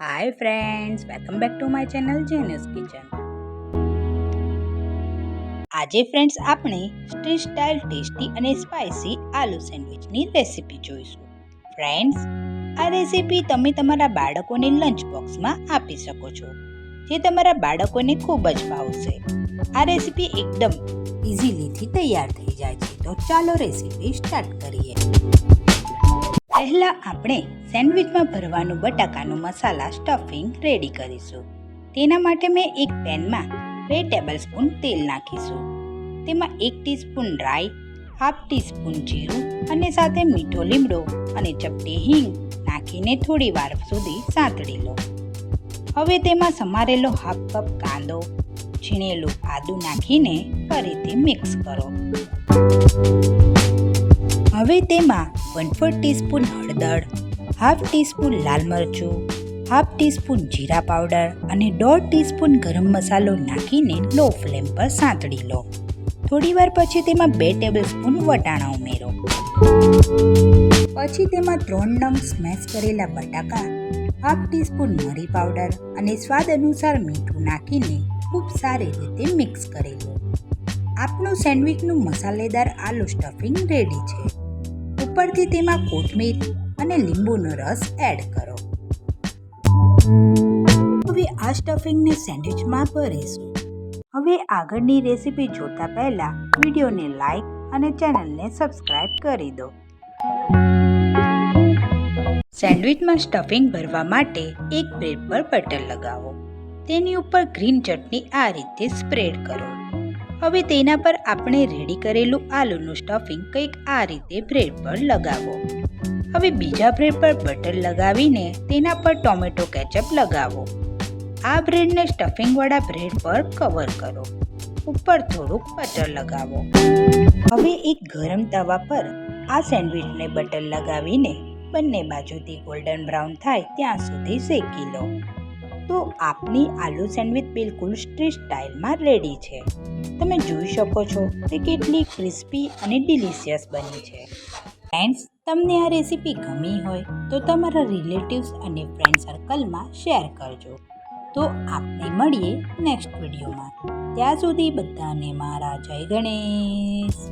Hi friends, welcome back to my channel જેનસ kitchen. આજે friends આપણે સ્ટ્રીટ સ્ટાઇલ ટેસ્ટી અને સ્પાઇસી આલુ સેન્ડવિચની રેસીપી જોઈશું. ફ્રેન્ડ્સ, આ રેસીપી તમે તમારા બાળકોને લંચ બોક્સમાં આપી શકો છો, જે તમારા બાળકોને ખૂબ જ ભાવશે. આ રેસીપી એકદમ ઇઝીલીથી તૈયાર થઈ જાય છે. તો ચાલો રેસીપી સ્ટાર્ટ કરીએ. પહેલાં આપણે સેન્ડવિચમાં ભરવાનું બટાકાનું મસાલા સ્ટફિંગ રેડી કરીશું. તેના માટે મેં એક પેનમાં 2 ટેબલસ્પૂન તેલ નાખીશું. તેમાં 1 ટીસ્પૂન રાઈ, હાફ ટીસ્પૂન જીરું અને સાથે મીઠો લીમડો અને ચપટી હિંગ નાખીને થોડી વાર સુધી સાંતળી લો. હવે તેમાં સમારેલો હાફ કપ કાંદો, છીણેલું આદું નાખીને ફરીથી મિક્સ કરો. હવે તેમાં 1/4 ટીસ્પૂન હળદર, હાફ ટીસ્પૂન લાલ મરચું, હાફ ટીસ્પૂન જીરા પાવડર અને 1/2 ટીસ્પૂન ગરમ મસાલો નાખીને લો ફ્લેમ પર સાંતળી લો. થોડીવાર પછી તેમાં 2 ટેબલસ્પૂન વટાણા ઉમેરો. પછી તેમાં 3 નંગ સ્મેશ કરેલા બટાકા, હાફ ટીસ્પૂન મરી પાવડર અને સ્વાદ અનુસાર મીઠું નાખીને ખૂબ સારી રીતે મિક્સ કરી લો. આપણું સેન્ડવિચનું મસાલેદાર આલુ સ્ટફિંગ રેડી છે. ઉપરથી તેમાં કોથમીર અને લીંબુનો રસ એડ કરો. હવે આ સ્ટફિંગને સેન્ડવિચમાં ભરીશું. હવે આગળની રેસીપી જોતા પહેલા વિડીયોને લાઈક અને ચેનલને સબસ્ક્રાઇબ કરી દો. સેન્ડવિચમાં સ્ટફિંગ ભરવા માટે એક બ્રેડ પર બટર લગાવો. તેની ઉપર ગ્રીન ચટણી આ રીતે સ્પ્રેડ કરો. હવે તેના પર આપણે રેડી કરેલું આલુનું સ્ટફિંગ કંઈક આ રીતે બ્રેડ પર લગાવો. હવે બીજા બ્રેડ પર બટર લગાવીને તેના પર ટોમેટો કેચઅપ લગાવો. આ બ્રેડને સ્ટફિંગવાળા બ્રેડ પર કવર કરો. ઉપર થોડુંક બટર લગાવો. હવે એક ગરમ તવા પર આ સેન્ડવિચને બટર લગાવીને બંને બાજુથી ગોલ્ડન બ્રાઉન થાય ત્યાં સુધી શેકી લો. તો આપની આલુ સેન્ડવિચ બિલકુલ સ્ટ્રીટ સ્ટાઇલમાં રેડી છે. તમે જોઈ શકો છો તે કેટલી ક્રિસ્પી અને ડિલિશિયસ બની છે. ફ્રેન્ડ્સ, તમને આ રેસીપી ગમી હોય તો તમારા રિલેટિવ્સ અને ફ્રેન્ડ સર્કલમાં શેર કરજો. તો આપણે મળીએ નેક્સ્ટ વિડીયોમાં. ત્યાં સુધી બધાને મારા જય ગણેશ.